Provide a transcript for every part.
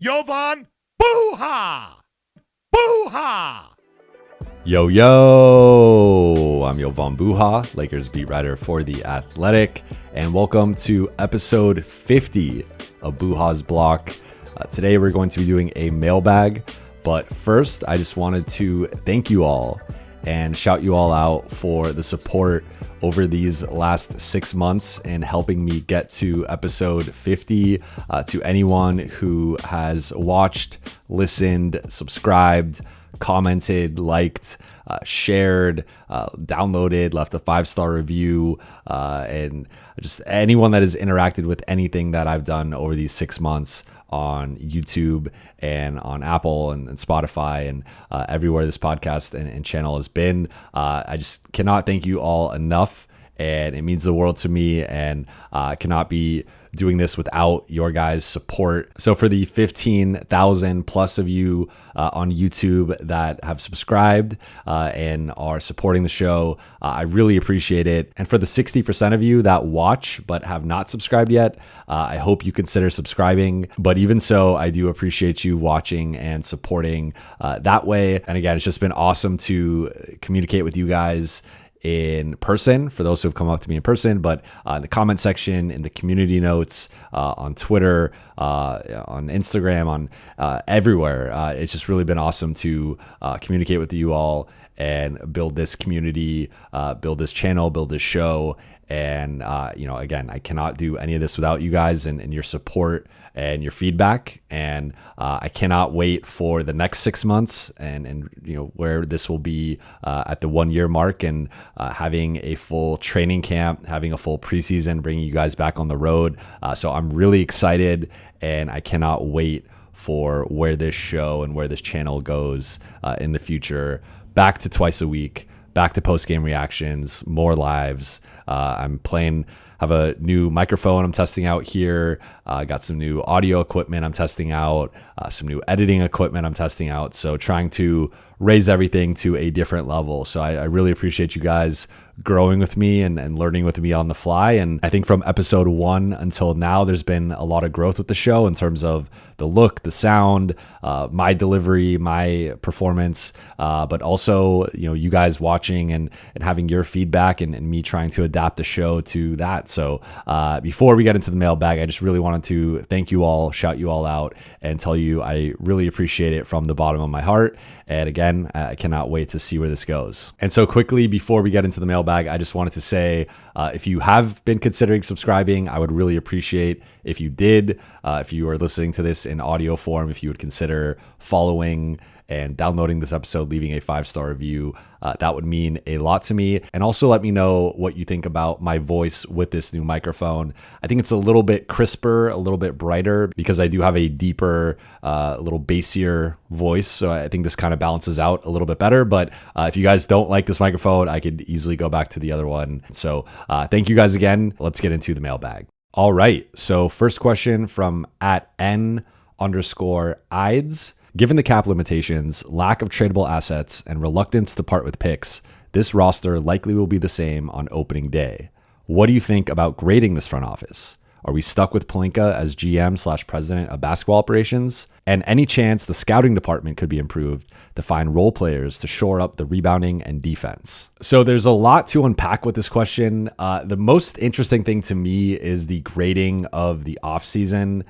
Jovan Buha! Buha! Yo, I'm Jovan Buha, Lakers beat writer for The Athletic, and welcome to episode 50 of Buha's Block. Today we're going to be doing a mailbag, but first I just wanted to thank you all and shout you all out for the support over these last 6 months and helping me get to episode 50. To anyone who has watched, listened, subscribed, commented, liked, shared, downloaded, left a 5-star review, and just anyone that has interacted with anything that I've done over these 6 months on YouTube and on Apple and Spotify and everywhere this podcast and channel has been. I just cannot thank you all enough, and it means the world to me, and I cannot be doing this without your guys' support. So for the 15,000 plus of you on YouTube that have subscribed and are supporting the show, I really appreciate it. And for the 60% of you that watch but have not subscribed yet, I hope you consider subscribing. But even so, I do appreciate you watching and supporting that way. And again, it's just been awesome to communicate with you guys in person, for those who have come up to me in person, but in the comment section, in the community notes, on Twitter, on Instagram, on everywhere. It's just really been awesome to communicate with you all and build this community, build this channel, build this show. And, again, I cannot do any of this without you guys and your support and your feedback. And I cannot wait for the next 6 months and where this will be at the 1 year mark, and having a full training camp, having a full preseason, bringing you guys back on the road. So I'm really excited, and I cannot wait for where this show and where this channel goes in the future. Back to twice a week. Back to post-game reactions, more lives. Have a new microphone I'm testing out here. Got some new audio equipment I'm testing out, some new editing equipment I'm testing out. So trying to raise everything to a different level. So I really appreciate you guys growing with me and learning with me on the fly. And I think from episode 1 until now, there's been a lot of growth with the show in terms of the look, the sound, my delivery, my performance, but also, you guys watching and having your feedback and me trying to adapt the show to that. So before we get into the mailbag, I just really wanted to thank you all, shout you all out, and tell you I really appreciate it from the bottom of my heart. And again, I cannot wait to see where this goes. And so quickly, before we get into the mailbag, I just wanted to say, if you have been considering subscribing, I would really appreciate if you did. If you are listening to this in audio form, if you would consider following and downloading this episode, leaving a 5-star review. That would mean a lot to me. And also let me know what you think about my voice with this new microphone. I think it's a little bit crisper, a little bit brighter, because I do have a deeper, a little bassier voice. So I think this kind of balances out a little bit better. But if you guys don't like this microphone, I could easily go back to the other one. So thank you guys again. Let's get into the mailbag. All right. So first question from @N_Ides. Given the cap limitations, lack of tradable assets, and reluctance to part with picks, this roster likely will be the same on opening day. What do you think about grading this front office? Are we stuck with Pelinka as GM/president of basketball operations? And any chance the scouting department could be improved to find role players to shore up the rebounding and defense? So there's a lot to unpack with this question. The most interesting thing to me is the grading of the offseason,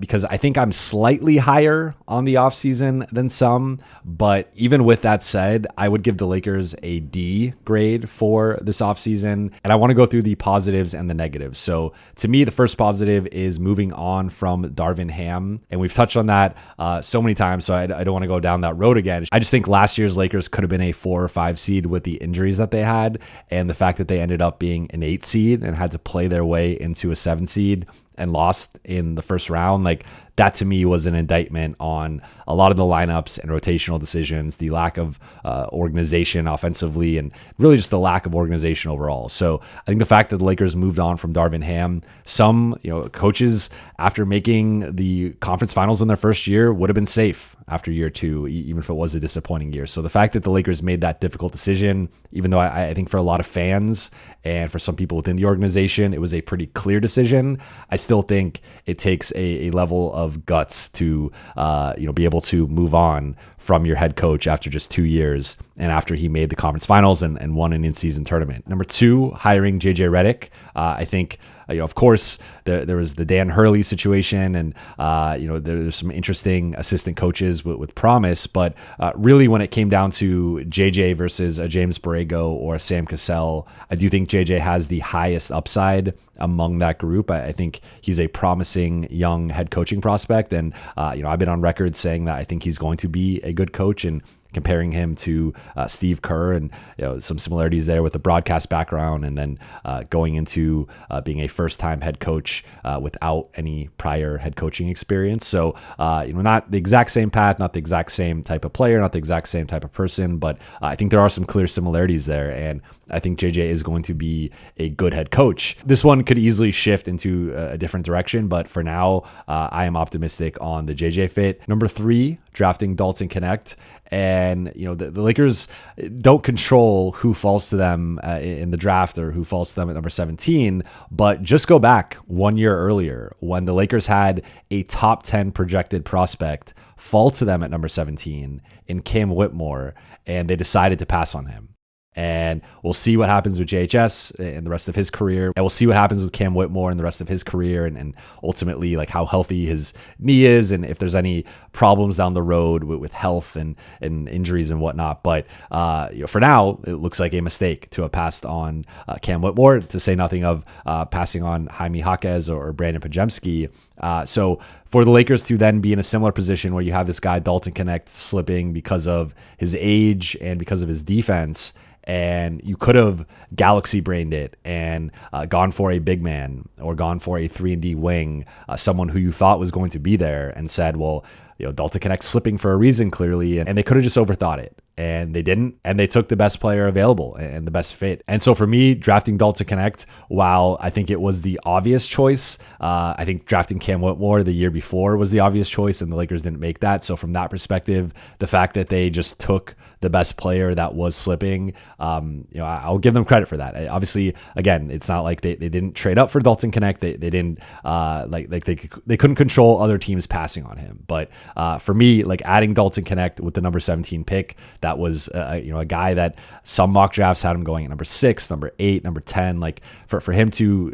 because I think I'm slightly higher on the offseason than some. But even with that said, I would give the Lakers a D grade for this offseason. And I want to go through the positives and the negatives. So to me, the first positive is moving on from Darvin Ham. And we've touched on that so many times, so I don't want to go down that road again. I just think last year's Lakers could have been a 4 or 5 seed with the injuries that they had, and the fact that they ended up being an 8 seed and had to play their way into a 7 seed and lost in the first round. Like, that to me was an indictment on a lot of the lineups and rotational decisions, the lack of organization offensively, and really just the lack of organization overall. So I think the fact that the Lakers moved on from Darvin Ham, some coaches after making the conference finals in their first year would have been safe after year 2, even if it was a disappointing year. So the fact that the Lakers made that difficult decision, even though I think for a lot of fans and for some people within the organization, it was a pretty clear decision, I still still think it takes a level of guts to be able to move on from your head coach after just 2 years and after he made the conference finals and won an in-season tournament. Number 2, hiring JJ Redick. I think of course, there was the Dan Hurley situation, and there's some interesting assistant coaches with promise. But really, when it came down to JJ versus a James Borrego or a Sam Cassell, I do think JJ has the highest upside among that group. I think he's a promising young head coaching prospect, and I've been on record saying that I think he's going to be a good coach, and comparing him to Steve Kerr, and some similarities there with the broadcast background, and then going into being a first-time head coach without any prior head coaching experience. So, not the exact same path, not the exact same type of player, not the exact same type of person, but I think there are some clear similarities there, and I think JJ is going to be a good head coach. This one could easily shift into a different direction, but for now, I am optimistic on the JJ fit. Number 3, drafting Dalton Knecht. And, the Lakers don't control who falls to them in the draft or who falls to them at number 17, but just go back 1 year earlier when the Lakers had a top 10 projected prospect fall to them at number 17 in Cam Whitmore, and they decided to pass on him. And we'll see what happens with JHS and the rest of his career. And we'll see what happens with Cam Whitmore and the rest of his career, and ultimately like how healthy his knee is, and if there's any problems down the road with health and injuries and whatnot. But for now, it looks like a mistake to have passed on Cam Whitmore, to say nothing of passing on Jaime Jaquez or Brandon Pajemski. So for the Lakers to then be in a similar position where you have this guy Dalton Knecht slipping because of his age and because of his defense, and you could have galaxy brained it and gone for a big man or gone for a 3-and-D wing, someone who you thought was going to be there, and said, well, Dalton Knecht slipping for a reason, clearly, and they could have just overthought it. And they didn't, and they took the best player available and the best fit. And so for me, drafting Dalton Knecht, while I think it was the obvious choice, I think drafting Cam Whitmore the year before was the obvious choice, and the Lakers didn't make that. So from that perspective, the fact that they just took the best player that was slipping, I'll give them credit for that. Obviously, again, it's not like they didn't trade up for Dalton Knecht. They didn't they couldn't control other teams passing on him. But for me, like adding Dalton Knecht with the number 17 pick, that was a guy that some mock drafts had him going at number 6, number 8, number 10. Like for him to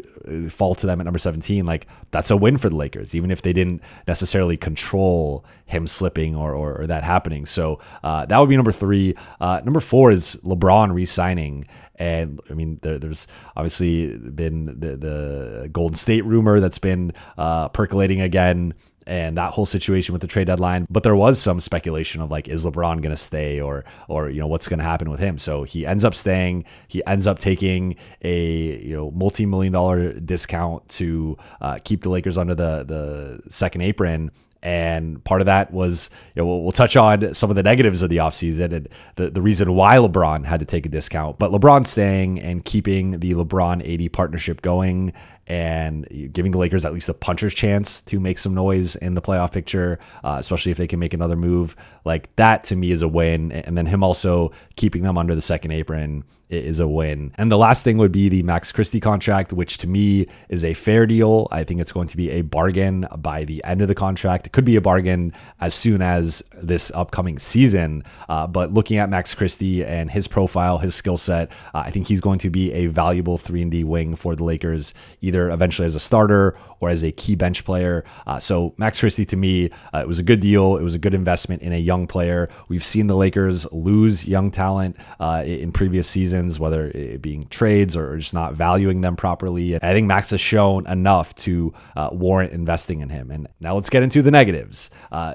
fall to them at number 17, like that's a win for the Lakers, even if they didn't necessarily control him slipping or that happening. So that would be number 3. Number 4 is LeBron re-signing. And I mean, there's obviously been the Golden State rumor that's been percolating again, and that whole situation with the trade deadline. But there was some speculation of like, is LeBron going to stay or what's going to happen with him? So he ends up staying. He ends up taking a multi-million-dollar discount to keep the Lakers under the second apron. And part of that was, we'll touch on some of the negatives of the offseason and the reason why LeBron had to take a discount. But LeBron staying and keeping the LeBron-AD partnership going and giving the Lakers at least a puncher's chance to make some noise in the playoff picture, especially if they can make another move. Like that to me is a win. And then him also keeping them under the second apron is a win. And the last thing would be the Max Christie contract, which to me is a fair deal. I think it's going to be a bargain by the end of the contract. It could be a bargain as soon as this upcoming season. But looking at Max Christie and his profile, his skill set, I think he's going to be a valuable 3-and-D wing for the Lakers, either eventually as a starter or as a key bench player. So Max Christie to me, it was a good deal. It was a good investment in a young player. We've seen the Lakers lose young talent in previous seasons, whether it being trades or just not valuing them properly. And I think Max has shown enough to warrant investing in him. And now let's get into the negatives.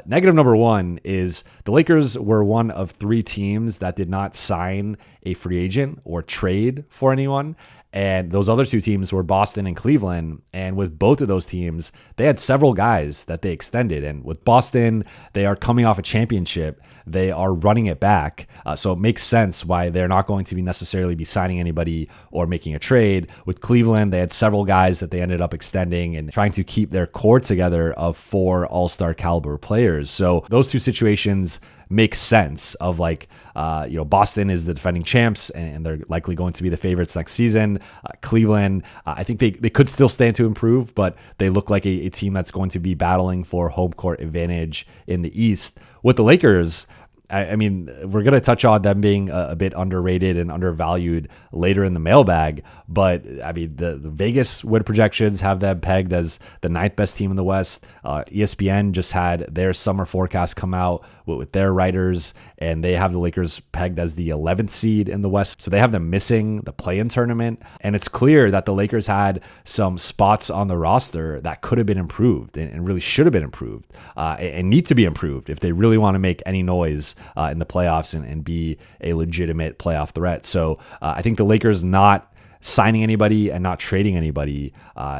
Negative number 1 is the Lakers were one of 3 teams that did not sign a free agent or trade for anyone. And those other 2 teams were Boston and Cleveland. And with both of those teams, they had several guys that they extended. And with Boston, they are coming off a championship. They are running it back. So it makes sense why they're not going to necessarily be signing anybody or making a trade. With Cleveland, they had several guys that they ended up extending and trying to keep their core together of 4 all-star caliber players. So those 2 situations makes sense of like, Boston is the defending champs and they're likely going to be the favorites next season. Cleveland, I think they could still stand to improve, but they look like a team that's going to be battling for home court advantage in the East. With the Lakers, I mean, we're going to touch on them being a bit underrated and undervalued later in the mailbag, but I mean, the Vegas win projections have them pegged as the 9th best team in the West. ESPN just had their summer forecast come out with their writers, and they have the Lakers pegged as the 11th seed in the West. So they have them missing the play-in tournament, and it's clear that the Lakers had some spots on the roster that could have been improved and really should have been improved and need to be improved if they really want to make any noise in the playoffs and be a legitimate playoff threat. So I think the Lakers not signing anybody and not trading anybody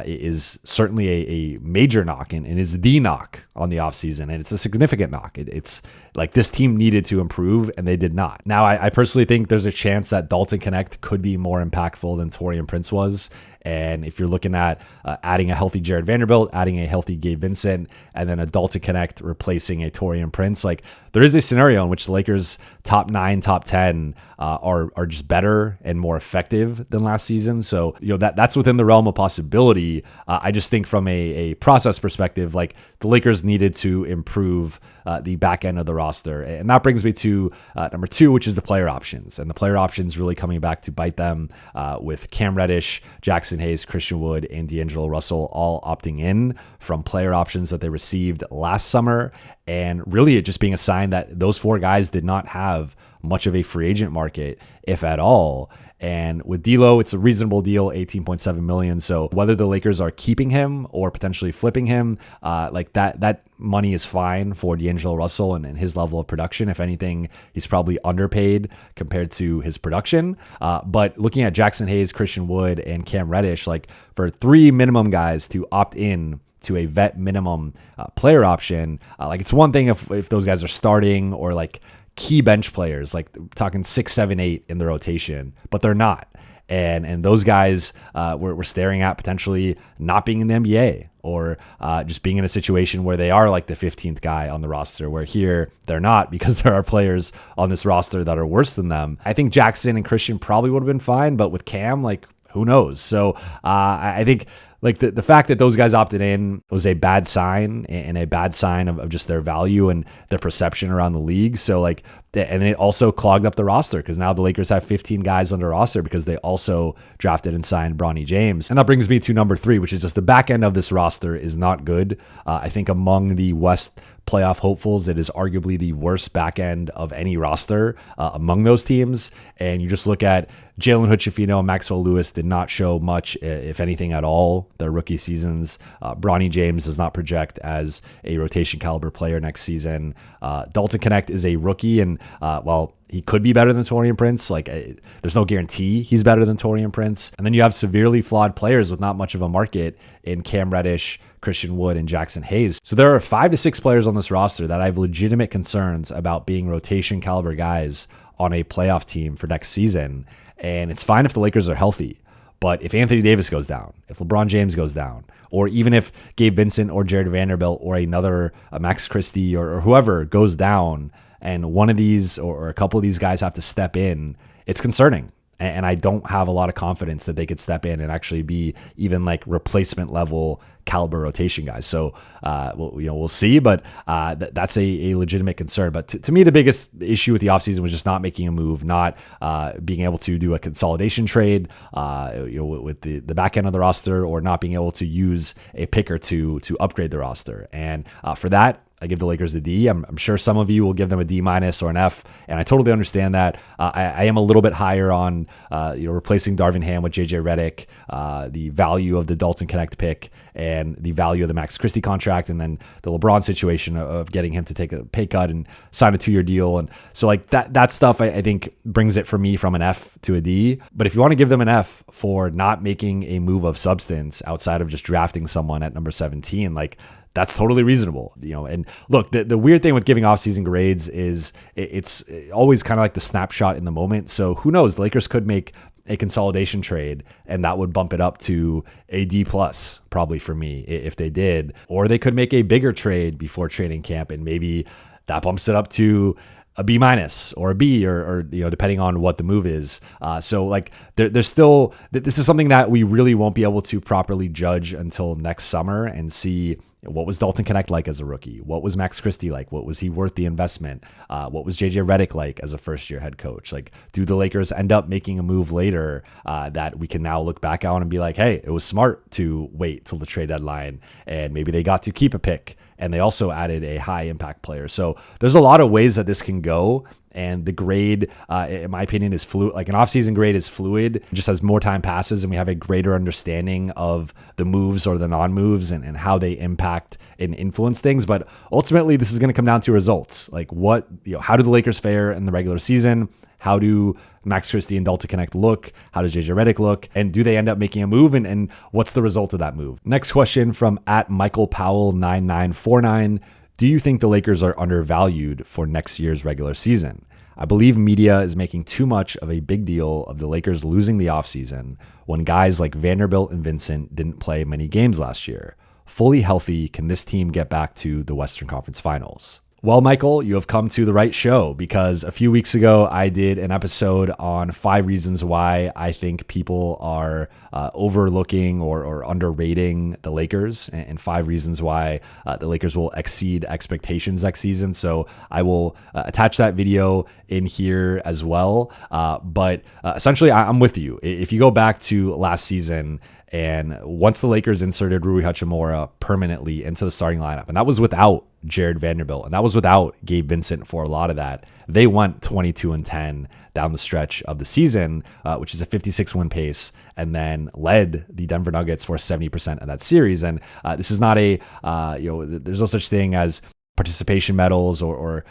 is certainly a major knock and is the knock on the offseason. And it's a significant knock. It's like this team needed to improve and they did not. Now, I personally think there's a chance that Dalton Connect could be more impactful than Taurean Prince was. And if you're looking at adding a healthy Jared Vanderbilt, adding a healthy Gabe Vincent, and then a Dalton Connect replacing a Taurean Prince, like there is a scenario in which the Lakers top 9, top 10 are just better and more effective than last season. So, that's within the realm of possibility. I just think from a process perspective, like the Lakers needed to improve the back end of the roster. And that brings me to number 2, which is the player options. And the player options really coming back to bite them with Cam Reddish, Jackson Hayes, Christian Wood, and D'Angelo Russell all opting in from player options that they received last summer. And really it just being a sign that those 4 guys did not have much of a free agent market, if at all. And with D'Lo, it's a reasonable deal, $18.7 million. So whether the Lakers are keeping him or potentially flipping him, like that money is fine for D'Angelo Russell and his level of production. If anything, he's probably underpaid compared to his production. But looking at Jackson Hayes, Christian Wood, and Cam Reddish, like for 3 minimum guys to opt in to a vet minimum player option, like it's one thing if those guys are starting or like key bench players, like talking 6, 7, 8 in the rotation, but they're not. And those guys we're staring at potentially not being in the NBA or just being in a situation where they are like the 15th guy on the roster, where here they're not because there are players on this roster that are worse than them. I think Jackson and Christian probably would have been fine, but with Cam, like who knows? So I think like the fact that those guys opted in was a bad sign and a bad sign of just their value and their perception around the league. So like, and it also clogged up the roster because now the Lakers have 15 guys on the roster because they also drafted and signed Bronny James. And that brings me to number 3, which is just the back end of this roster is not good. I think among the West playoff hopefuls, it is arguably the worst back end of any roster among those teams. And you just look at Jalen Hood-Schifino and Maxwell Lewis did not show much, if anything at all, their rookie seasons. Bronny James does not project as a rotation caliber player next season. Dalton Connect is a rookie, and he could be better than Taurean Prince. Like, there's no guarantee he's better than Taurean Prince. And then you have severely flawed players with not much of a market in Cam Reddish, Christian Wood, and Jackson Hayes. So there are 5 to 6 players on this roster that I have legitimate concerns about being rotation caliber guys on a playoff team for next season. And it's fine if the Lakers are healthy. But if Anthony Davis goes down, if LeBron James goes down, or even if Gabe Vincent or Jared Vanderbilt or another Max Christie or whoever goes down, and one of these or a couple of these guys have to step in, it's concerning. And I don't have a lot of confidence that they could step in and actually be even like replacement level caliber rotation guys. So, we'll see, but that's a legitimate concern. But to me, the biggest issue with the offseason was just not making a move, not being able to do a consolidation trade, with the back end of the roster, or not being able to use a pick or two to upgrade the roster. And for that, I give the Lakers a D. I'm sure some of you will give them a D- or an F, and I totally understand that. I am a little bit higher on replacing Darvin Ham with JJ Redick, the value of the Dalton Connect pick, and the value of the Max Christie contract, and then the LeBron situation of getting him to take a pay cut and sign a 2-year deal. And so like that stuff I think brings it for me from an F to a D. But if you want to give them an F for not making a move of substance outside of just drafting someone at number 17, like that's totally reasonable, and look, the weird thing with giving offseason grades is it's always kind of like the snapshot in the moment. So who knows, the Lakers could make a consolidation trade and that would bump it up to a D+ probably for me if they did, or they could make a bigger trade before training camp and maybe that bumps it up to a B minus or a B or depending on what the move is. So like there's still, this is something that we really won't be able to properly judge until next summer and see what was Dalton Connect like as a rookie? What was Max Christie like? What was he worth the investment? What was JJ Redick like as a first-year head coach? Like, do the Lakers end up making a move later that we can now look back on and be like, hey, it was smart to wait till the trade deadline, and maybe they got to keep a pick, and they also added a high-impact player. So there's a lot of ways that this can go. And the grade, in my opinion, is fluid. Like an offseason grade is fluid, just as more time passes and we have a greater understanding of the moves or the non-moves and how they impact and influence things. But ultimately, this is going to come down to results. Like how do the Lakers fare in the regular season? How do Max Christie and Dalton Connect look? How does JJ Redick look? And do they end up making a move? And what's the result of that move? Next question from @MichaelPowell9949. Do you think the Lakers are undervalued for next year's regular season? I believe media is making too much of a big deal of the Lakers losing the offseason when guys like Vanderbilt and Vincent didn't play many games last year. Fully healthy, can this team get back to the Western Conference Finals? Well, Michael, you have come to the right show because a few weeks ago, I did an episode on 5 reasons why I think people are overlooking or underrating the Lakers and 5 reasons why the Lakers will exceed expectations next season. So I will attach that video in here as well. But essentially, I'm with you. If you go back to last season, and once the Lakers inserted Rui Hachimura permanently into the starting lineup, and that was without Jared Vanderbilt, and that was without Gabe Vincent for a lot of that, they went 22-10 down the stretch of the season, which is a 56-win pace, and then led the Denver Nuggets for 70% of that series. And this is not there's no such thing as participation medals or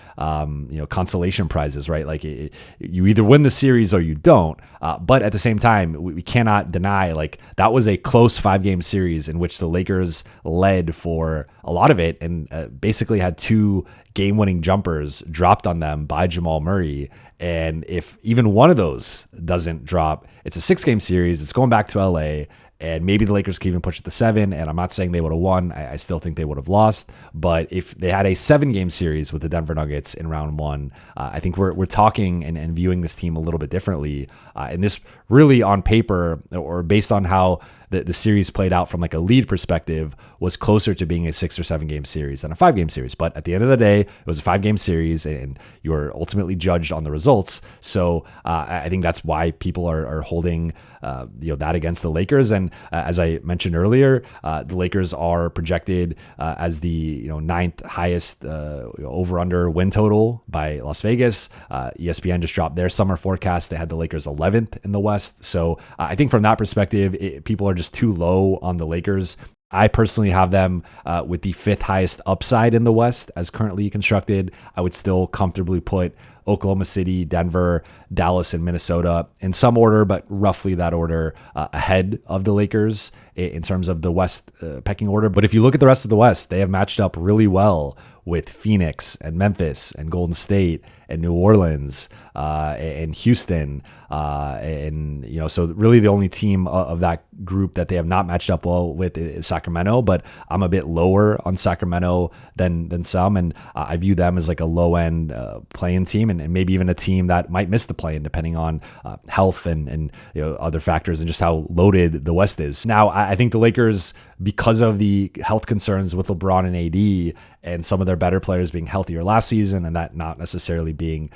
consolation prizes, right? Like you either win the series or you don't. But at the same time, we cannot deny like that was a close 5-game series in which the Lakers led for a lot of it and basically had 2 game-winning jumpers dropped on them by Jamal Murray. And if even one of those doesn't drop, it's a 6-game series. It's going back to LA. And maybe the Lakers could even push it to 7. And I'm not saying they would have won. I still think they would have lost. But if they had a 7-game series with the Denver Nuggets in round 1, I think we're talking and viewing this team a little bit differently. And this really on paper or based on how the series played out from like a lead perspective was closer to being a 6 or 7 game series than a 5-game series. But at the end of the day, it was a 5-game series and you were ultimately judged on the results. So I think that's why people are holding that against the Lakers. And as I mentioned earlier, the Lakers are projected as the 9th highest over-under win total by Las Vegas. ESPN just dropped their summer forecast. They had the Lakers 11th in the West. So I think from that perspective, people are just too low on the Lakers. I personally have them with the 5th highest upside in the West as currently constructed. I would still comfortably put Oklahoma City, Denver, Dallas, and Minnesota in some order, but roughly that order ahead of the Lakers in terms of the West pecking order. But if you look at the rest of the West, they have matched up really well with Phoenix and Memphis and Golden State and New Orleans and Houston. So really the only team of that group that they have not matched up well with is Sacramento, but I'm a bit lower on Sacramento than some. And I view them as like a low end play-in team and maybe even a team that might miss the play-in depending on health and other factors and just how loaded the West is. Now, I think the Lakers, because of the health concerns with LeBron and AD and some of their better players being healthier last season and that not necessarily being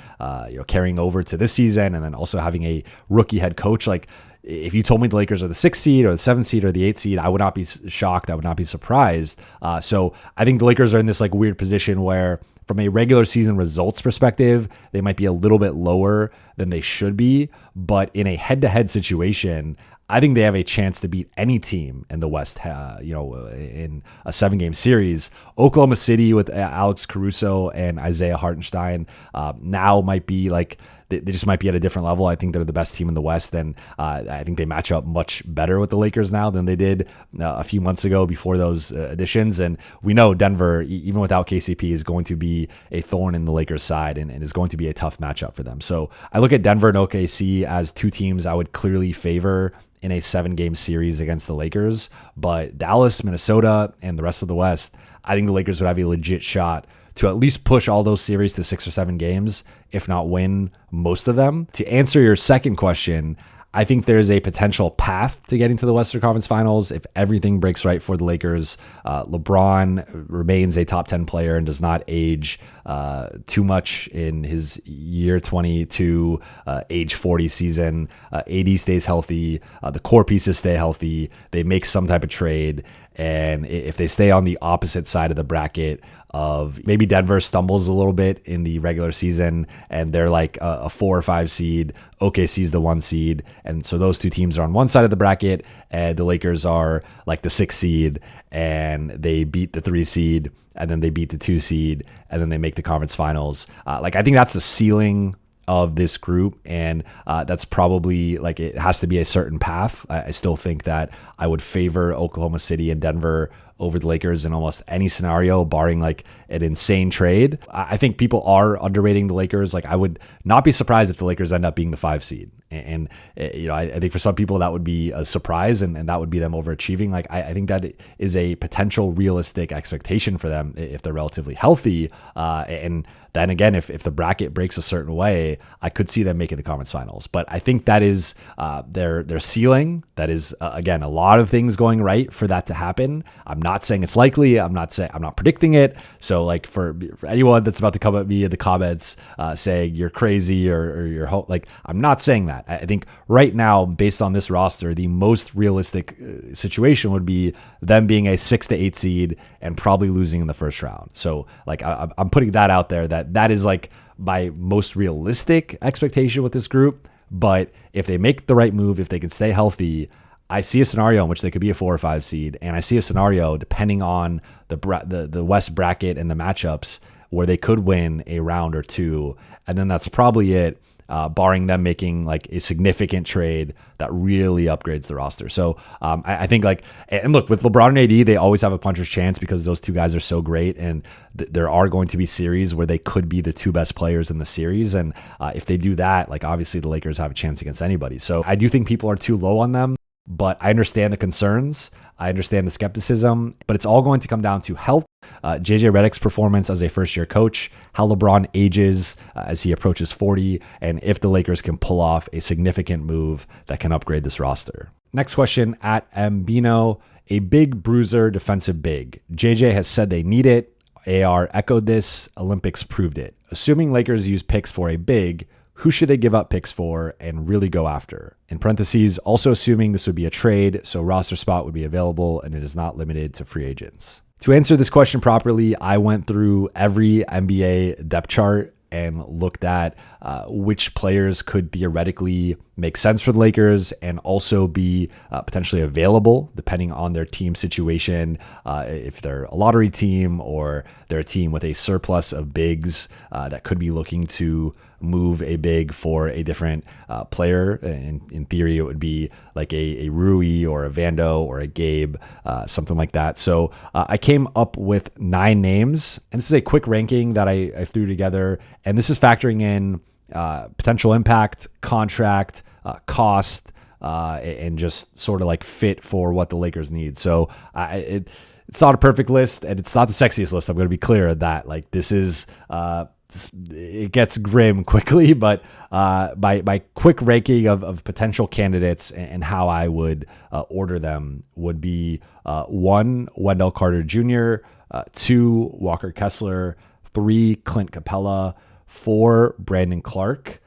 carrying over to this season, and then also having a rookie head coach, like if you told me the Lakers are the 6th seed or the 7th seed or the 8th seed, I would not be shocked. I would not be surprised. So I think the Lakers are in this like weird position where from a regular season results perspective, they might be a little bit lower than they should be, but in a head-to-head situation, I think they have a chance to beat any team in the West, in a 7-game series. Oklahoma City with Alex Caruso and Isaiah Hartenstein now might be like, they just might be at a different level. I think they're the best team in the West, and I think they match up much better with the Lakers now than they did a few months ago before those additions. And we know Denver, even without KCP, is going to be a thorn in the Lakers' side and is going to be a tough matchup for them. So I look at Denver and OKC as 2 teams I would clearly favor in a 7-game series against the Lakers. But Dallas, Minnesota, and the rest of the West, I think the Lakers would have a legit shot to at least push all those series to 6 or 7 games, if not win most of them. To answer your second question, I think there's a potential path to getting to the Western Conference Finals if everything breaks right for the Lakers. LeBron remains a top 10 player and does not age too much in his year 22, age 40 season. AD stays healthy. The core pieces stay healthy. They make some type of trade. And if they stay on the opposite side of the bracket of maybe Denver stumbles a little bit in the regular season and they're like a 4 or 5 seed, OKC's the 1 seed. And so those two teams are on one side of the bracket and the Lakers are like the 6 seed and they beat the 3 seed and then they beat the 2 seed and then they make the conference finals. I think that's the ceiling of this group, and that's probably like it has to be a certain path. I still think that I would favor Oklahoma City and Denver over the Lakers in almost any scenario, barring like an insane trade. I think people are underrating the Lakers. Like I would not be surprised if the Lakers end up being the 5 seed. And I think for some people that would be a surprise and that would be them overachieving. Like I think that is a potential realistic expectation for them if they're relatively healthy. And then again, if the bracket breaks a certain way, I could see them making the conference finals. But I think that is their ceiling. That is, again, a lot of things going right for that to happen. I'm not saying it's likely. I'm not predicting it. So like for anyone that's about to come at me in the comments saying you're crazy or you're like, I'm not saying that. I think right now, based on this roster, the most realistic situation would be them being a 6 to 8 seed and probably losing in the first round. So like I'm putting that out there that is like my most realistic expectation with this group. But if they make the right move, if they can stay healthy, I see a scenario in which they could be a 4 or 5 seed. And I see a scenario depending on the West bracket and the matchups where they could win a round or 2. And then that's probably it. Barring them making like a significant trade that really upgrades the roster. So I think like, and look, with LeBron and AD, they always have a puncher's chance because those two guys are so great. And there are going to be series where they could be the 2 best players in the series. And if they do that, like obviously the Lakers have a chance against anybody. So I do think people are too low on them, but I understand the concerns. I understand the skepticism, but it's all going to come down to health. JJ Redick's performance as a first-year coach, how LeBron ages as he approaches 40, and if the Lakers can pull off a significant move that can upgrade this roster. Next question at Mbino, a big bruiser defensive big. JJ has said they need it. AR echoed this. Olympics proved it. Assuming Lakers use picks for a big, who should they give up picks for and really go after? In parentheses, also assuming this would be a trade, so roster spot would be available and it is not limited to free agents. To answer this question properly, I went through every NBA depth chart and looked at which players could theoretically make sense for the Lakers and also be potentially available depending on their team situation. If they're a lottery team or they're a team with a surplus of bigs that could be looking to move a big for a different player. In theory, it would be like a Rui or a Vando or a Gabe, something like that. So I came up with 9 names, and this is a quick ranking that I threw together. And this is factoring in potential impact, contract, cost, and just sort of like fit for what the Lakers need. So it's not a perfect list, and it's not the sexiest list. I'm going to be clear that like this is it gets grim quickly, but my quick ranking of potential candidates and how I would order them would be 1, Wendell Carter Jr., 2, Walker Kessler, 3, Clint Capella, 4, Brandon Clark,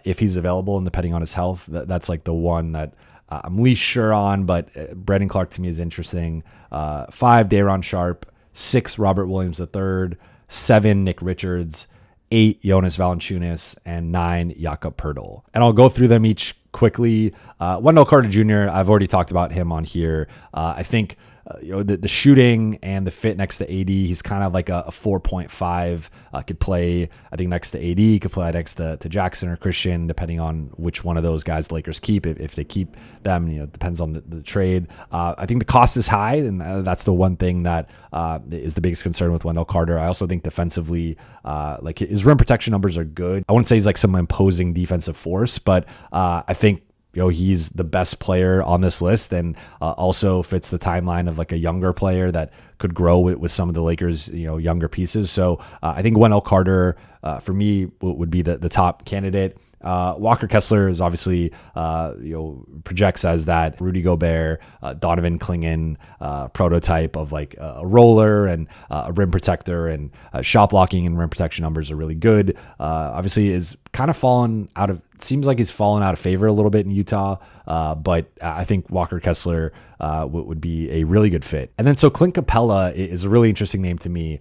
if he's available and depending on his health. That's like the one that I'm least sure on, but Brandon Clark to me is interesting. 5, Day'Ron Sharpe, 6, Robert Williams III, 7, Nick Richards, 8, Jonas Valanciunas, and 9, Jakob Poeltl. And I'll go through them each quickly. Wendell Carter Jr., I've already talked about him on here. I think the shooting and the fit next to AD, he's kind of like a 4.5. Could play, I think, next to AD, could play next to Jackson or Christian, depending on which one of those guys the Lakers keep. If they keep them, it depends on the trade. I think the cost is high, and that's the one thing that is the biggest concern with Wendell Carter. I also think defensively, like his rim protection numbers are good. I wouldn't say he's like some imposing defensive force, but I think he's the best player on this list, and also fits the timeline of like a younger player that could grow with some of the Lakers, younger pieces. So I think Wendell Carter, for me, would be the top candidate. Walker Kessler is obviously, projects as that Rudy Gobert, Donovan Clingan prototype of like a roller and a rim protector, and shot blocking and rim protection numbers are really good. Obviously is kind of seems like he's fallen out of favor a little bit in Utah. But I think Walker Kessler would be a really good fit. And then so Clint Capella is a really interesting name to me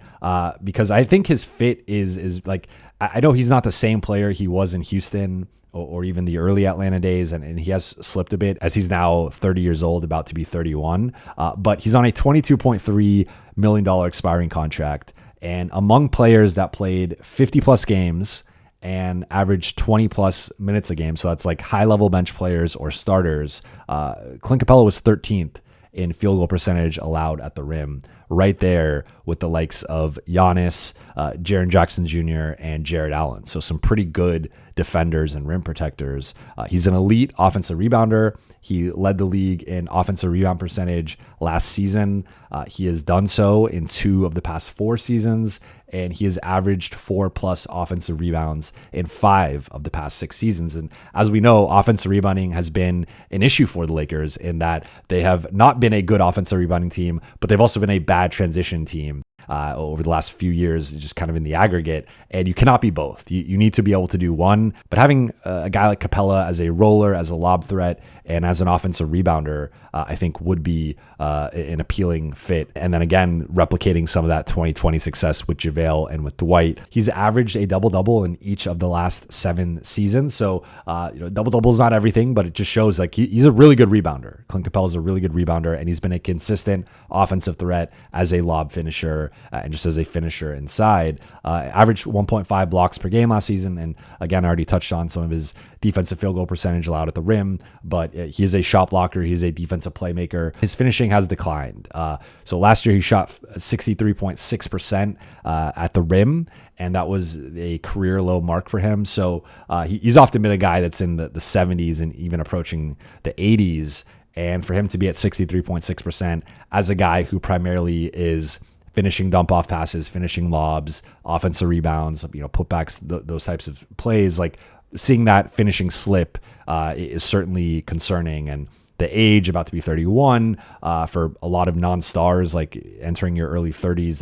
because I think his fit is like, I know he's not the same player he was in Houston or even the early Atlanta days, and he has slipped a bit as he's now 30 years old, about to be 31. But he's on a $22.3 million expiring contract. And among players that played 50 plus games and averaged 20 plus minutes a game, so that's like high level bench players or starters, Clint Capella was 13th in field goal percentage allowed at the rim, right there with the likes of Giannis, Jaren Jackson Jr., and Jared Allen. So some pretty good defenders and rim protectors. He's an elite offensive rebounder. He led the league in offensive rebound percentage last season. He has done so in 2 of the past 4 seasons, and he has averaged 4+ offensive rebounds in 5 of the past 6 seasons. And as we know, offensive rebounding has been an issue for the Lakers in that they have not been a good offensive rebounding team, but they've also been a bad transition team over the last few years, just kind of in the aggregate. And you cannot be both. You need to be able to do one. But having a guy like Capella as a roller, as a lob threat, and as an offensive rebounder, I think would be an appealing fit. And then again, replicating some of that 2020 success with JaVale and with Dwight. He's averaged a double-double in each of the last 7 seasons. So, double-double is not everything, but it just shows like he's a really good rebounder. Clint Capella is a really good rebounder, and he's been a consistent offensive threat as a lob finisher and just as a finisher inside. Averaged 1.5 blocks per game last season. And again, I already touched on some of his defensive field goal percentage allowed at the rim, but he is a shot blocker. He's a defensive playmaker. His finishing has declined. So last year he shot 63.6% at the rim, and that was a career low mark for him. So he's often been a guy that's in the 70s and even approaching the 80s. And for him to be at 63.6% as a guy who primarily is finishing dump off passes, finishing lobs, offensive rebounds, putbacks, those types of plays, like seeing that finishing slip is certainly concerning. And the age, about to be 31, for a lot of non-stars, like entering your early 30s,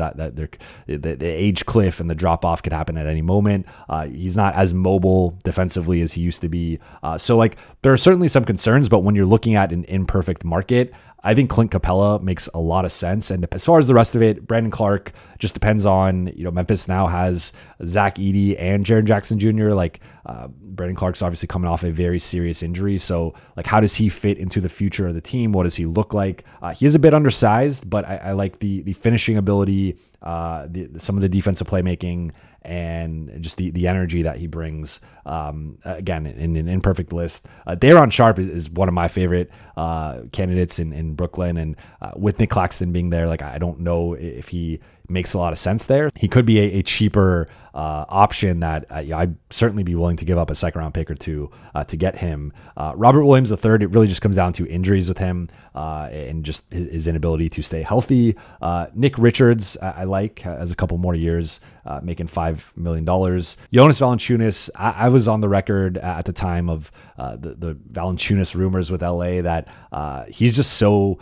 the age cliff and the drop off could happen at any moment. He's not as mobile defensively as he used to be. So like there are certainly some concerns, but when you're looking at an imperfect market, I think Clint Capella makes a lot of sense. And as far as the rest of it, Brandon Clark just depends on, Memphis now has Zach Edey and Jaren Jackson Jr. Like Brandon Clark's obviously coming off a very serious injury. So like, how does he fit into the future of the team? What does he look like? He is a bit undersized, but I like the finishing ability, some of the defensive playmaking, and just the energy that he brings. Again, in an imperfect list, Day'Ron Sharpe is one of my favorite candidates in Brooklyn, and with Nick Claxton being there, like I don't know if he makes a lot of sense there. He could be a cheaper option that I'd certainly be willing to give up a second round pick or two to get him. Robert Williams III, it really just comes down to injuries with him and just his inability to stay healthy. Nick Richards, I like, has a couple more years, making $5 million. Jonas Valanciunas, I was on the record at the time of the Valanciunas rumors with LA that he's just so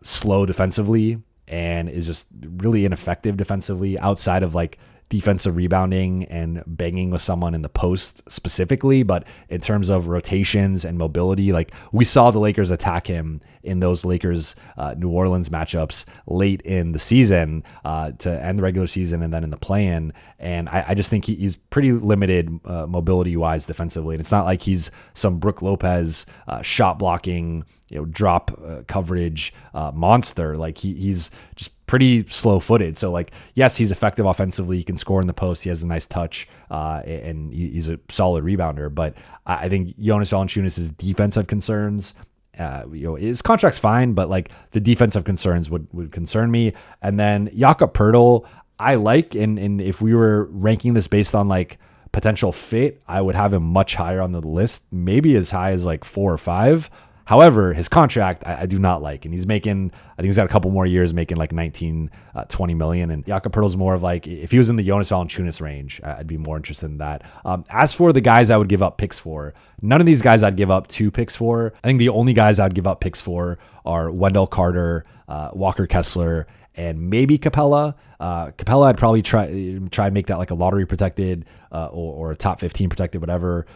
slow defensively and is just really ineffective defensively outside of like defensive rebounding and banging with someone in the post specifically. But in terms of rotations and mobility, like we saw the Lakers attack him in those Lakers New Orleans matchups late in the season to end the regular season and then in the play-in. And I just think he's pretty limited mobility wise defensively. And it's not like he's some Brook Lopez shot blocking, drop coverage monster. Like he's just pretty slow footed. So like, yes, he's effective offensively. He can score in the post. He has a nice touch and he's a solid rebounder. But I think Jonas Valanciunas' defensive concerns, his contract's fine, but like the defensive concerns would concern me. And then Jakob Poeltl, I like, and if we were ranking this based on like potential fit, I would have him much higher on the list, maybe as high as like 4 or 5. However, his contract, I do not like. And he's making, I think he's got a couple more years making like 19, 20 million. And Jakob Poeltl's more of like, if he was in the Jonas Valanciunas range, I'd be more interested in that. As for the guys I would give up picks for, none of these guys I'd give up 2 picks for. I think the only guys I'd give up picks for are Wendell Carter, Walker Kessler, and maybe Capella. Capella, I'd probably try and make that like a lottery protected or a top 15 protected, whatever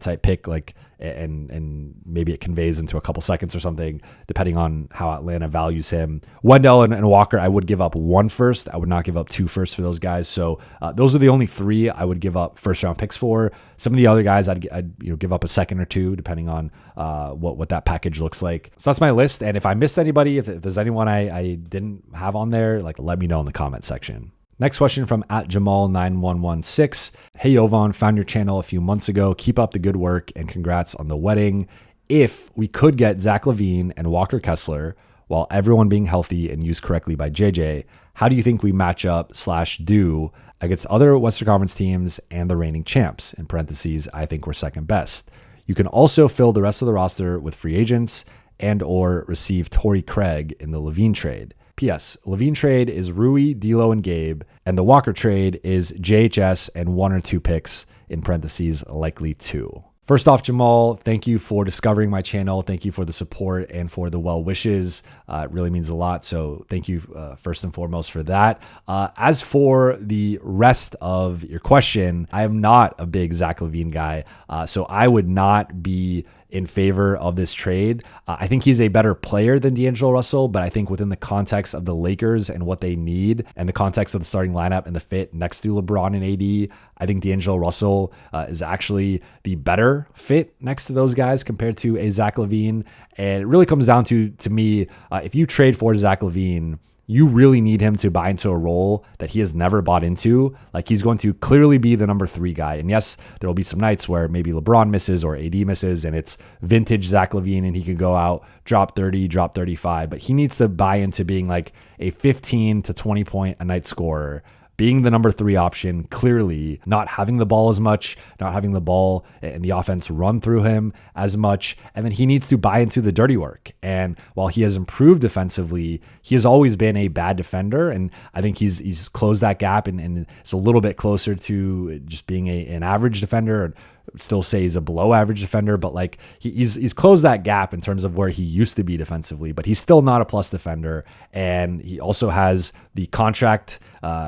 type pick, like, and maybe it conveys into a couple seconds or something, depending on how Atlanta values him. Wendell and Walker, I would give up 1 first. I would not give up 2 firsts for those guys. So those are the only 3 I would give up first round picks for. Some of the other guys, I'd give up a second or 2, depending on what that package looks like. So that's my list. And if I missed anybody, if there's anyone I didn't have on there, like, let me know in the comment section. Next question from @Jamal9116. Hey Jovan, found your channel a few months ago. Keep up the good work and congrats on the wedding. If we could get Zach LaVine and Walker Kessler while everyone being healthy and used correctly by JJ, how do you think we match up / do against other Western Conference teams and the reigning champs? In parentheses, I think we're second best. You can also fill the rest of the roster with free agents and or receive Torrey Craig in the LaVine trade. P.S. LaVine trade is Rui, D'Lo, and Gabe, and the Walker trade is JHS and 1 or 2 picks, in parentheses, likely 2. First off, Jamal, thank you for discovering my channel. Thank you for the support and for the well wishes. It really means a lot. So thank you first and foremost for that. As for the rest of your question, I am not a big Zach LaVine guy. So I would not be in favor of this trade. I think he's a better player than D'Angelo Russell, but I think within the context of the Lakers and what they need and the context of the starting lineup and the fit next to LeBron and AD, I think D'Angelo Russell is actually the better fit next to those guys compared to a Zach LaVine. And it really comes down to me, if you trade for Zach LaVine, you really need him to buy into a role that he has never bought into. Like, he's going to clearly be the number 3 guy. And yes, there will be some nights where maybe LeBron misses or AD misses and it's vintage Zach LaVine and he can go out, drop 30, drop 35. But he needs to buy into being like a 15 to 20 point a night scorer, being the number 3 option, clearly not having the ball as much, not having the ball and the offense run through him as much. And then he needs to buy into the dirty work. And while he has improved defensively, he has always been a bad defender. And I think he's closed that gap and it's a little bit closer to just being an average defender. And still say he's a below average defender, but like he's closed that gap in terms of where he used to be defensively, but he's still not a plus defender. And he also has the contract,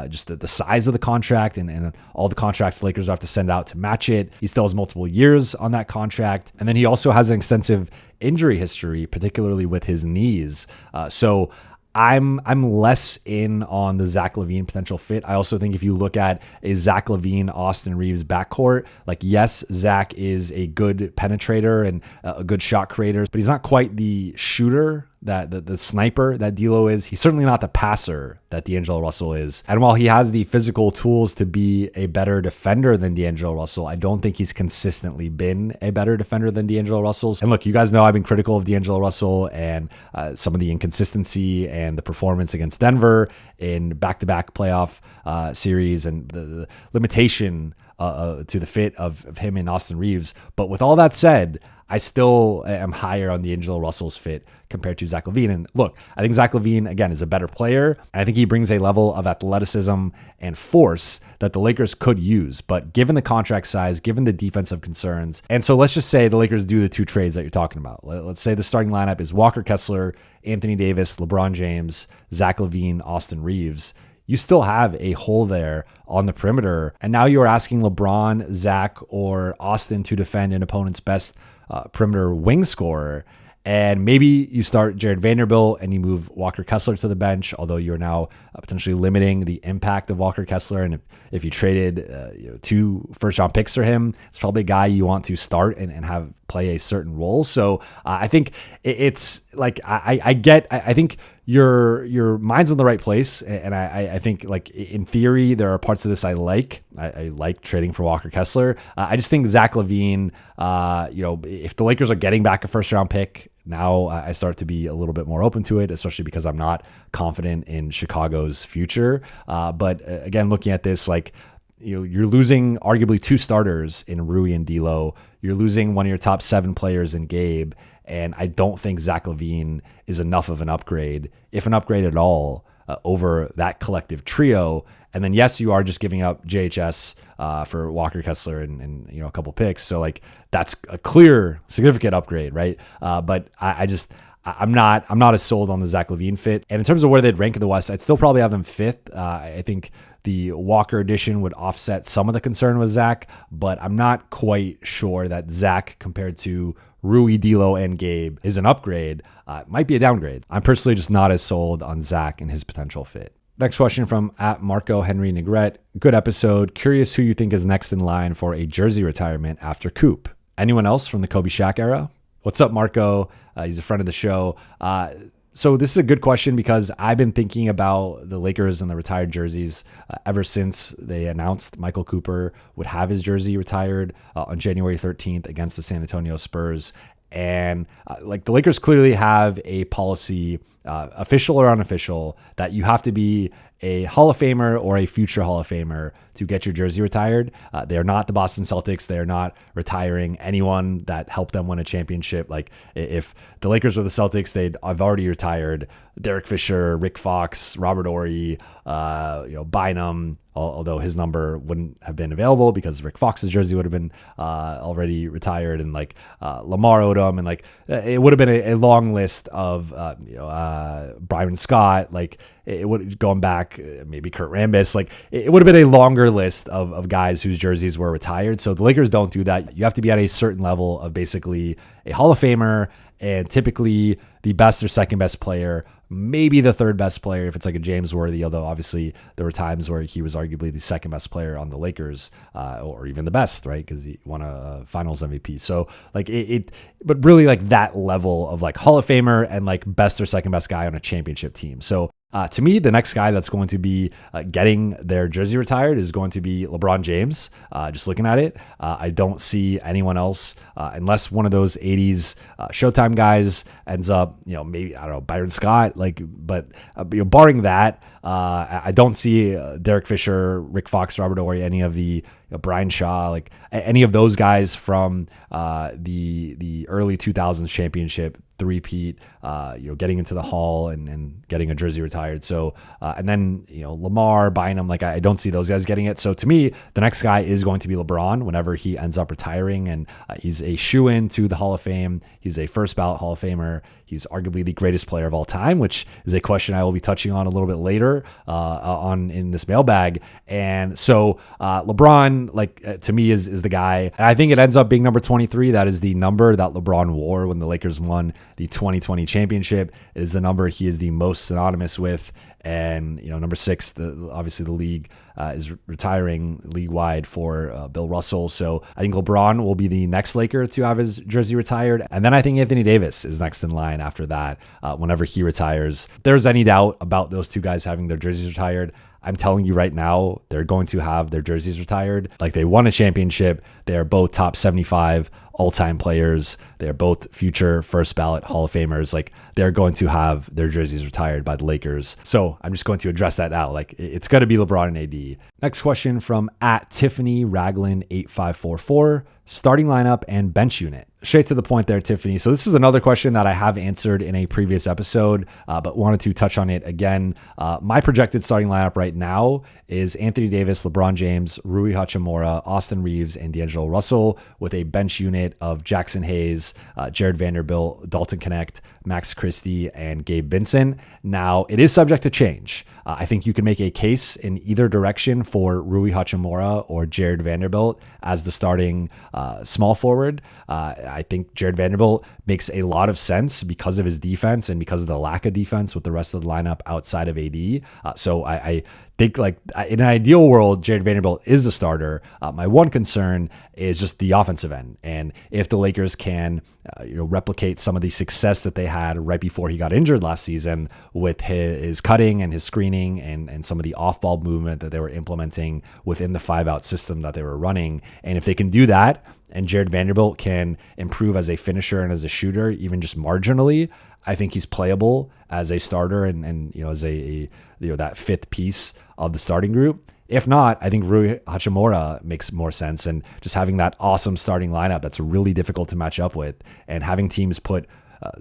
just the size of the contract and all the contracts the Lakers have to send out to match it. He still has multiple years on that contract. And then he also has an extensive injury history, particularly with his knees. So I'm less in on the Zach LaVine potential fit. I also think if you look at a Zach LaVine, Austin Reeves backcourt, like, yes, Zach is a good penetrator and a good shot creator, but he's not quite the shooter that the sniper that D'Lo is. He's certainly not the passer that D'Angelo Russell is. And while he has the physical tools to be a better defender than D'Angelo Russell, I don't think he's consistently been a better defender than D'Angelo Russell. And look, you guys know I've been critical of D'Angelo Russell and some of the inconsistency and the performance against Denver in back-to-back playoff series and the limitation to the fit of him and Austin Reeves. But with all that said, I still am higher on D'Angelo Russell's fit compared to Zach LaVine. And look, I think Zach LaVine, again, is a better player. And I think he brings a level of athleticism and force that the Lakers could use. But given the contract size, given the defensive concerns, and so let's just say the Lakers do the 2 trades that you're talking about. Let's say the starting lineup is Walker Kessler, Anthony Davis, LeBron James, Zach LaVine, Austin Reeves. You still have a hole there on the perimeter. And now you're asking LeBron, Zach, or Austin to defend an opponent's best perimeter wing scorer. And maybe you start Jared Vanderbilt and you move Walker Kessler to the bench, although you're now potentially limiting the impact of Walker Kessler. And if you traded 2 first-round picks for him, it's probably a guy you want to start and have play a certain role. So I think it's like I think your mind's in the right place, and I think, like, in theory there are parts of this I like. I like trading for Walker Kessler. I just think Zach LaVine, if the Lakers are getting back a first-round pick, now I start to be a little bit more open to it, especially because I'm not confident in Chicago's future. But again, looking at this, like, you're losing arguably two starters in Rui and D'Lo. You're losing one of your top 7 players in Gabe. And I don't think Zach LaVine is enough of an upgrade, if an upgrade at all, over that collective trio. And then, yes, you are just giving up JHS for Walker Kessler and a couple picks. So like that's a clear, significant upgrade, right? But I'm not as sold on the Zach LaVine fit. And in terms of where they'd rank in the West, I'd still probably have them 5th. I think the Walker addition would offset some of the concern with Zach, but I'm not quite sure that Zach compared to Rui, D'Lo, and Gabe is an upgrade. It might be a downgrade. I'm personally just not as sold on Zach and his potential fit. Next question from @Marco Henry Negrete. Good episode. Curious who you think is next in line for a jersey retirement after Coop. Anyone else from the Kobe Shaq era? What's up, Marco? He's a friend of the show. So this is a good question because I've been thinking about the Lakers and the retired jerseys ever since they announced Michael Cooper would have his jersey retired on January 13th against the San Antonio Spurs. And like the Lakers clearly have a policy, official or unofficial, that you have to be a Hall of Famer or a future Hall of Famer to get your jersey retired. They are not the Boston Celtics. They are not retiring anyone that helped them win a championship. Like if the Lakers were the Celtics, I've already retired Derek Fisher, Rick Fox, Robert Horry, Bynum, although his number wouldn't have been available because Rick Fox's jersey would have been already retired, and like Lamar Odom, and like it would have been a long list of Byron Scott, like it would going back maybe Kurt Rambis, like it would have been a longer list of guys whose jerseys were retired. So the Lakers don't do that. You have to be at a certain level of basically a Hall of Famer and typically the best or second best player, maybe the third best player if it's like a James Worthy, although obviously there were times where he was arguably the second best player on the Lakers, or even the best, right? Because he won a finals MVP. So like but really like that level of like Hall of Famer and like best or second best guy on a championship team. So to me, the next guy that's going to be getting their jersey retired is going to be LeBron James. Just looking at it, I don't see anyone else unless one of those 80s Showtime guys ends up, maybe, I don't know, Byron Scott. But barring that, I don't see Derek Fisher, Rick Fox, Robert Horry, any of the Brian Shaw, like any of those guys from the early 2000s championship three-peat, getting into the Hall and getting a jersey retired. So, and then, Lamar, Bynum, like I don't see those guys getting it. So to me, the next guy is going to be LeBron whenever he ends up retiring, and he's a shoo-in to the Hall of Fame. He's a first ballot Hall of Famer. He's arguably the greatest player of all time, which is a question I will be touching on a little bit later in this mailbag. And so LeBron, to me, is the guy. And I think it ends up being number 23. That is the number that LeBron wore when the Lakers won the 2020 championship. It is the number he is the most synonymous with. And, number 6, obviously the league is retiring league-wide for Bill Russell. So I think LeBron will be the next Laker to have his jersey retired. And then I think Anthony Davis is next in line after that whenever he retires. If there's any doubt about those two guys having their jerseys retired, I'm telling you right now, they're going to have their jerseys retired. Like, they won a championship. They are both top 75 all-time players. They are both future first ballot Hall of Famers. Like, they're going to have their jerseys retired by the Lakers. So I'm just going to address that now. Like, it's going to be LeBron and AD. Next question from @Tiffany Raglan 8544. Starting lineup and bench unit. Straight to the point there, Tiffany. So this is another question that I have answered in a previous episode, but wanted to touch on it again. My projected starting lineup right now is Anthony Davis, LeBron James, Rui Hachimura, Austin Reeves, and D'Angelo Russell, with a bench unit of Jackson Hayes, Jared Vanderbilt, Dalton Connect, Max Christie, and Gabe Vincent. Now, it is subject to change. I think you can make a case in either direction for Rui Hachimura or Jared Vanderbilt as the starting small forward. I think Jared Vanderbilt makes a lot of sense because of his defense and because of the lack of defense with the rest of the lineup outside of AD. So I think, like, in an ideal world, Jared Vanderbilt is the starter. My one concern is just the offensive end. And if the Lakers can replicate some of the success that they had right before he got injured last season with his cutting and his screening and some of the off-ball movement that they were implementing within the 5-out system that they were running. And if they can do that, and Jared Vanderbilt can improve as a finisher and as a shooter, even just marginally, I think he's playable as a starter and as a that fifth piece of the starting group. If not, I think Rui Hachimura makes more sense, and just having that awesome starting lineup that's really difficult to match up with, and having teams put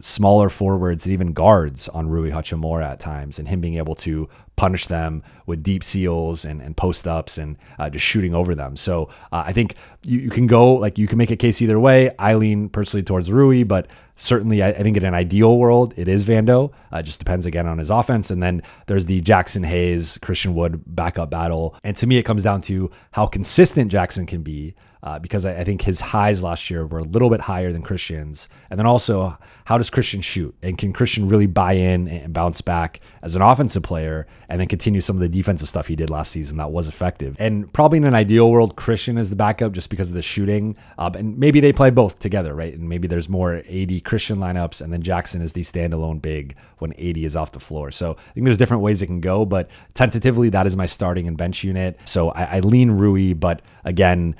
smaller forwards and even guards on Rui Hachimura at times, and him being able to punish them with deep seals and post ups and just shooting over them. So I think you can go, like, you can make a case either way. I lean personally towards Rui, but certainly I think in an ideal world, it is Vando. It just depends again on his offense. And then there's the Jackson Hayes, Christian Wood backup battle. And to me, it comes down to how consistent Jackson can be. Because I think his highs last year were a little bit higher than Christian's. And then also, how does Christian shoot? And can Christian really buy in and bounce back as an offensive player and then continue some of the defensive stuff he did last season that was effective? And probably in an ideal world, Christian is the backup just because of the shooting. And maybe they play both together, right? And maybe there's more AD Christian lineups, and then Jackson is the standalone big when AD is off the floor. So I think there's different ways it can go, but tentatively, that is my starting and bench unit. So I lean Rui, but again,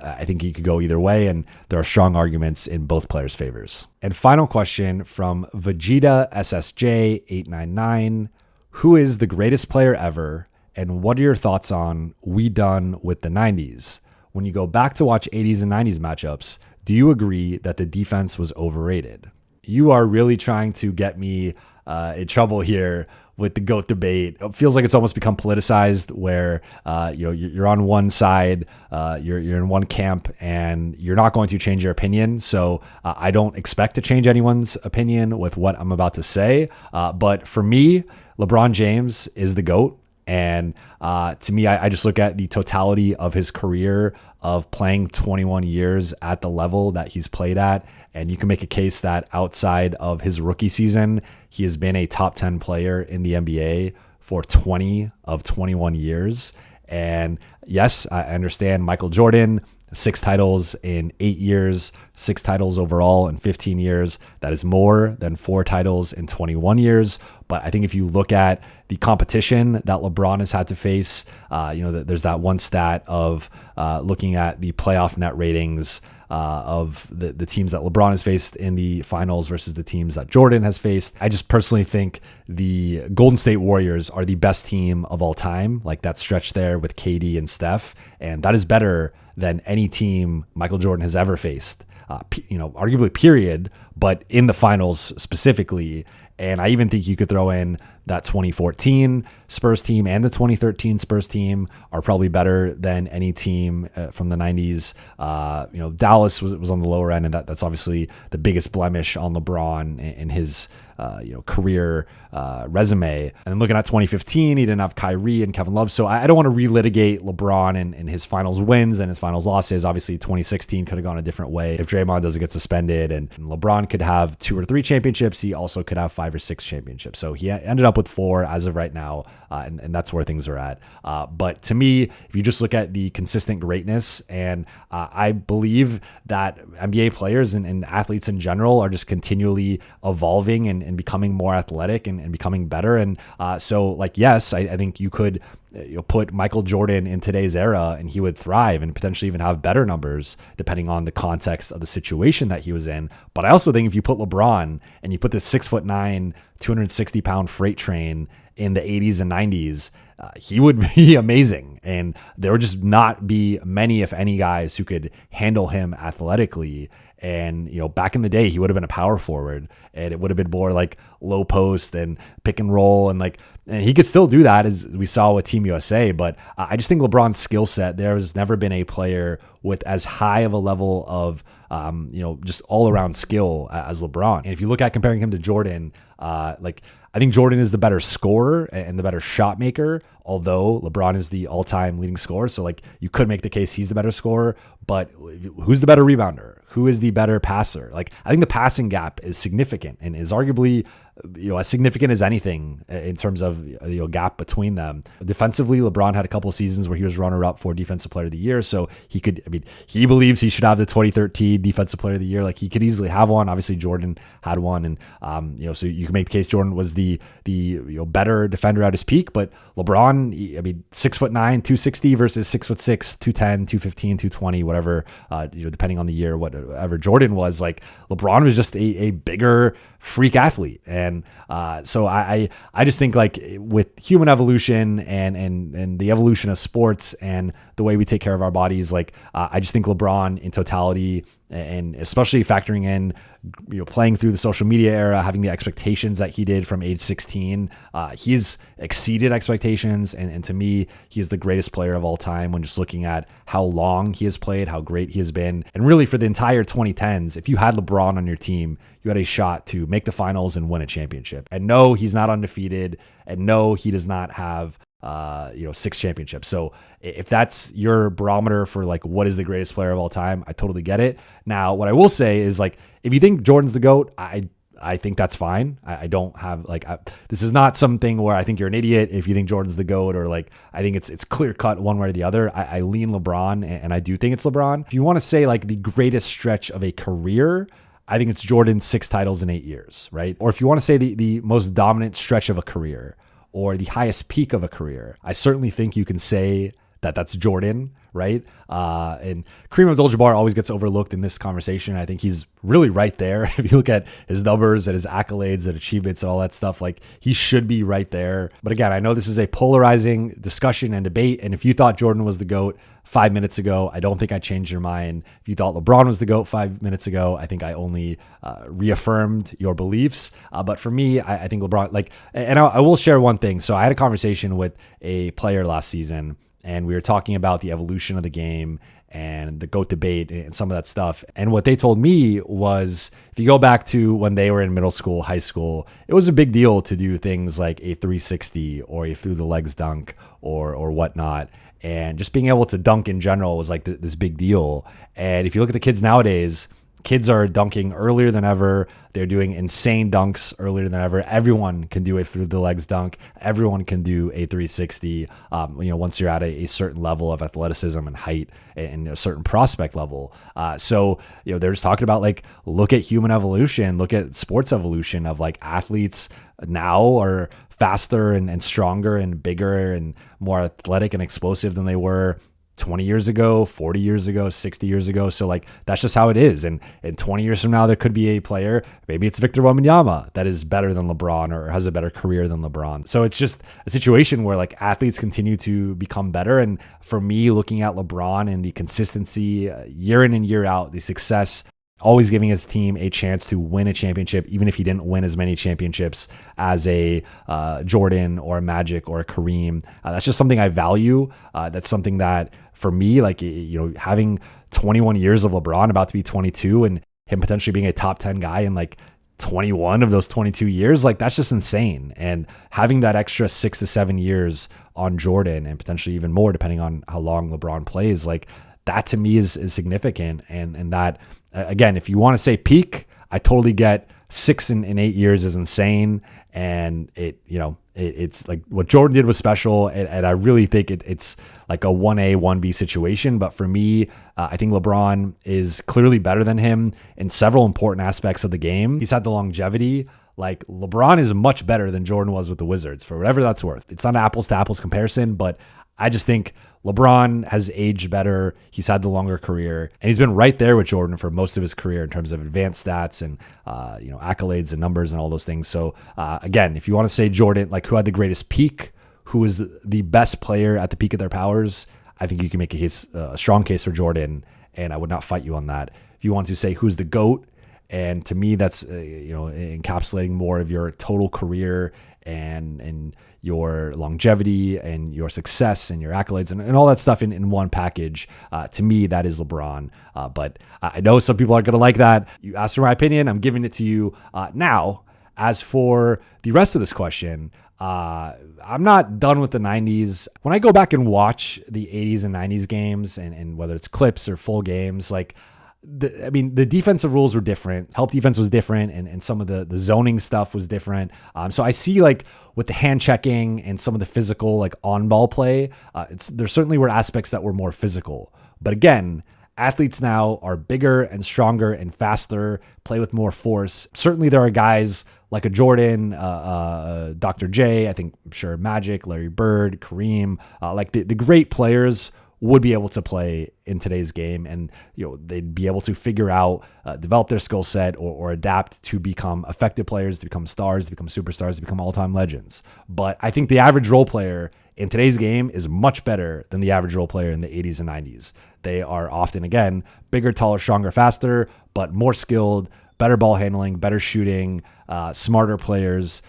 I think you could go either way, and there are strong arguments in both players' favors. And final question from Vegeta SSJ 899: who is the greatest player ever, and what are your thoughts on We Done with the 90s? When you go back to watch 80s and 90s matchups, do you agree that the defense was overrated? You are really trying to get me in trouble here with the GOAT debate. It feels like it's almost become politicized, where you're on one side, you're in one camp, and you're not going to change your opinion. So I don't expect to change anyone's opinion with what I'm about to say. But for me, LeBron James is the GOAT. And to me, I just look at the totality of his career of playing 21 years at the level that he's played at. And you can make a case that outside of his rookie season, he has been a top 10 player in the NBA for 20 of 21 years. And yes, I understand Michael Jordan, 6 titles in 8 years, 6 titles overall in 15 years. That is more than 4 titles in 21 years. But I think if you look at the competition that LeBron has had to face, there's that one stat of looking at the playoff net ratings of the teams that LeBron has faced in the finals versus the teams that Jordan has faced. I just personally think the Golden State Warriors are the best team of all time, like that stretch there with KD and Steph. And that is better than any team Michael Jordan has ever faced, arguably period, but in the finals specifically. And I even think you could throw in that 2014 Spurs team and the 2013 Spurs team are probably better than any team from the 90s. Dallas was on the lower end, and that's obviously the biggest blemish on LeBron in his career resume. And then looking at 2015, he didn't have Kyrie and Kevin Love. So I don't want to relitigate LeBron and his finals wins and his finals losses. Obviously, 2016 could have gone a different way if Draymond doesn't get suspended, and LeBron could have 2 or 3 championships. He also could have 5 or 6 championships. So he ended up with 4 as of right now, and that's where things are at. But to me, if you just look at the consistent greatness, and I believe that NBA players and athletes in general are just continually evolving and becoming more athletic and becoming better. And yes, I think you could put Michael Jordan in today's era and he would thrive and potentially even have better numbers depending on the context of the situation that he was in. But I also think if you put LeBron and you put this 6'9", 260-pound freight train in the 80s and 90s, he would be amazing. And there would just not be many, if any, guys who could handle him athletically. And, back in the day, he would have been a power forward, and it would have been more like low post and pick and roll. And he could still do that, as we saw with Team USA. But I just think LeBron's skill set, there has never been a player with as high of a level of, just all around skill as LeBron. And if you look at comparing him to Jordan, I think Jordan is the better scorer and the better shot maker, although LeBron is the all-time leading scorer. So you could make the case he's the better scorer, but who's the better rebounder? Who is the better passer? I think the passing gap is significant and is arguably, as significant as anything in terms of gap between them. Defensively, LeBron had a couple of seasons where he was runner-up for Defensive Player of the Year. So he believes he should have the 2013 Defensive Player of the Year. He could easily have one. Obviously, Jordan had one, and so you can make the case Jordan was the better defender at his peak. But LeBron, 6'9", 260 versus 6'6", 210, 215, 220, whatever, depending on the year, whatever Jordan was. LeBron was just a bigger freak athlete. And And so I just think like with human evolution and the evolution of sports and the way we take care of our bodies, like I just think LeBron in totality, and especially factoring in, playing through the social media era, having the expectations that he did from age 16, he's exceeded expectations. And to me, he is the greatest player of all time when just looking at how long he has played, how great he has been. And really for the entire 2010s, if you had LeBron on your team, you had a shot to make the finals and win a championship. And no, he's not undefeated. And no, he does not have 6 championships. So if that's your barometer for like what is the greatest player of all time, I totally get it. Now, what I will say is like, if you think Jordan's the GOAT, I think that's fine. I don't have this is not something where I think you're an idiot if you think Jordan's the GOAT, or like, I think it's clear cut one way or the other. I lean LeBron, and I do think it's LeBron. If you want to say like the greatest stretch of a career, I think it's Jordan's 6 titles in 8 years, right? Or if you want to say the most dominant stretch of a career, or the highest peak of a career, I certainly think you can say that that's Jordan, right? And Kareem Abdul-Jabbar always gets overlooked in this conversation. I think he's really right there. If you look at his numbers and his accolades and achievements and all that stuff, like he should be right there. But again, I know this is a polarizing discussion and debate. And if you thought Jordan was the GOAT 5 minutes ago, I don't think I changed your mind. If you thought LeBron was the GOAT 5 minutes ago, I think I only reaffirmed your beliefs. But for me, I think LeBron, and I will share one thing. So I had a conversation with a player last season, and we were talking about the evolution of the game and the GOAT debate and some of that stuff. And what they told me was, if you go back to when they were in middle school, high school, it was a big deal to do things like a 360 or a through the legs dunk or whatnot. And just being able to dunk in general was like this big deal. And if you look at the kids nowadays, kids are dunking earlier than ever. They're doing insane dunks earlier than ever. Everyone can do a through the legs dunk. Everyone can do a 360. Once you're at a certain level of athleticism and height and a certain prospect level. So they're just talking about like, look at human evolution, look at sports evolution of like athletes now are faster and stronger and bigger and more athletic and explosive than they were 20 years ago, 40 years ago, 60 years ago. So like, that's just how it is. And 20 years from now, there could be a player, maybe it's Victor Wembanyama, that is better than LeBron or has a better career than LeBron. So it's just a situation where like athletes continue to become better. And for me, looking at LeBron and the consistency year in and year out, the success, always giving his team a chance to win a championship, even if he didn't win as many championships as a Jordan or a Magic or a Kareem. That's just something I value. That's something that for me, like, having 21 years of LeBron, about to be 22, and him potentially being a top 10 guy in like 21 of those 22 years, like that's just insane. And having that extra 6 to 7 years on Jordan, and potentially even more depending on how long LeBron plays, like that to me is significant. And that, again, if you want to say peak, I totally get 6 in 8 years is insane. And it's like what Jordan did was special. And I really think it's like a 1A, 1B situation. But for me, I think LeBron is clearly better than him in several important aspects of the game. He's had the longevity. Like LeBron is much better than Jordan was with the Wizards, for whatever that's worth. It's not an apples to apples comparison, but I just think LeBron has aged better. He's had the longer career, and he's been right there with Jordan for most of his career in terms of advanced stats and accolades and numbers and all those things. So again, if you want to say Jordan, like who had the greatest peak, who is the best player at the peak of their powers, I think you can make a strong case for Jordan, and I would not fight you on that. If you want to say who's the GOAT, and to me that's encapsulating more of your total career and your longevity and your success and your accolades and all that stuff in one package. To me, that is LeBron. But I know some people aren't going to like that. You asked for my opinion. I'm giving it to you now. As for the rest of this question, I'm not done with the 90s. When I go back and watch the 80s and 90s games, and whether it's clips or full games, like, the defensive rules were different. Help defense was different, and some of the zoning stuff was different. So I see, like, with the hand checking and some of the physical, like, on-ball play, there certainly were aspects that were more physical. But again, athletes now are bigger and stronger and faster, play with more force. Certainly there are guys like a Jordan, Dr. J, I'm sure Magic, Larry Bird, Kareem, like the great players would be able to play in today's game, and they'd be able to figure out, develop their skill set, or adapt to become effective players, to become stars, to become superstars, to become all-time legends. But I think the average role player in today's game is much better than the average role player in the 80s and 90s. They are often, again, bigger, taller, stronger, faster, but more skilled, better ball handling, better shooting, smarter players,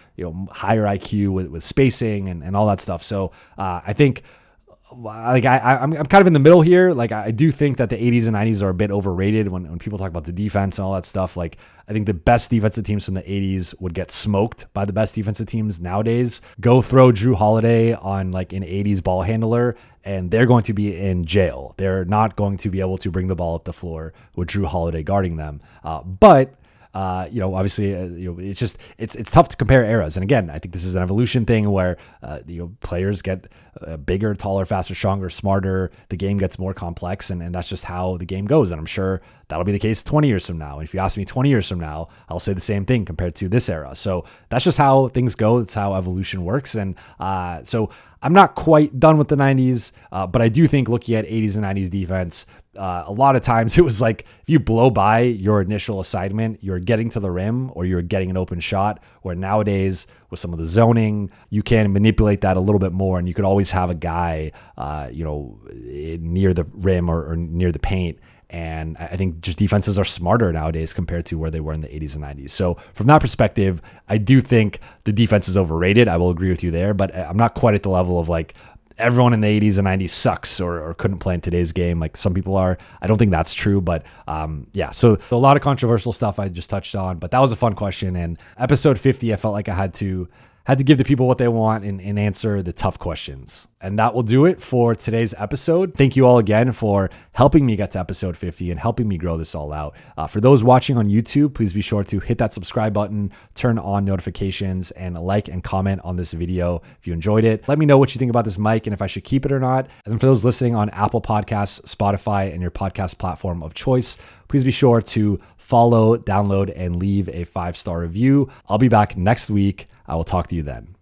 higher IQ with spacing and all that stuff. So I think I'm kind of in the middle here. Like, I do think that the 80s and 90s are a bit overrated when people talk about the defense and all that stuff. Like, I think the best defensive teams from the 80s would get smoked by the best defensive teams nowadays. Go throw Drew Holiday on like an 80s ball handler, and they're going to be in jail. They're not going to be able to bring the ball up the floor with Drew Holiday guarding them. But obviously, it's tough to compare eras. And again, I think this is an evolution thing where, players get bigger, taller, faster, stronger, smarter. The game gets more complex, and that's just how the game goes. And I'm sure that'll be the case 20 years from now. And if you ask me 20 years from now, I'll say the same thing compared to this era. So that's just how things go. That's how evolution works. And so I'm not quite done with the 90s, but I do think looking at 80s and 90s defense, a lot of times it was like if you blow by your initial assignment, you're getting to the rim or you're getting an open shot, where nowadays with some of the zoning, you can manipulate that a little bit more, and you could always have a guy, near the rim or near the paint. And I think just defenses are smarter nowadays compared to where they were in the 80s and 90s. So from that perspective, I do think the defense is overrated. I will agree with you there, but I'm not quite at the level of like everyone in the 80s and 90s sucks or couldn't play in today's game like some people are. I don't think that's true, but so a lot of controversial stuff I just touched on, but that was a fun question. And episode 50, I felt like I had to give the people what they want and answer the tough questions. And that will do it for today's episode. Thank you all again for helping me get to episode 50 and helping me grow this all out. For those watching on YouTube, please be sure to hit that subscribe button, turn on notifications, and like and comment on this video if you enjoyed it. Let me know what you think about this mic and if I should keep it or not. And then for those listening on Apple Podcasts, Spotify, and your podcast platform of choice, please be sure to follow, download, and leave a 5-star review. I'll be back next week. I will talk to you then.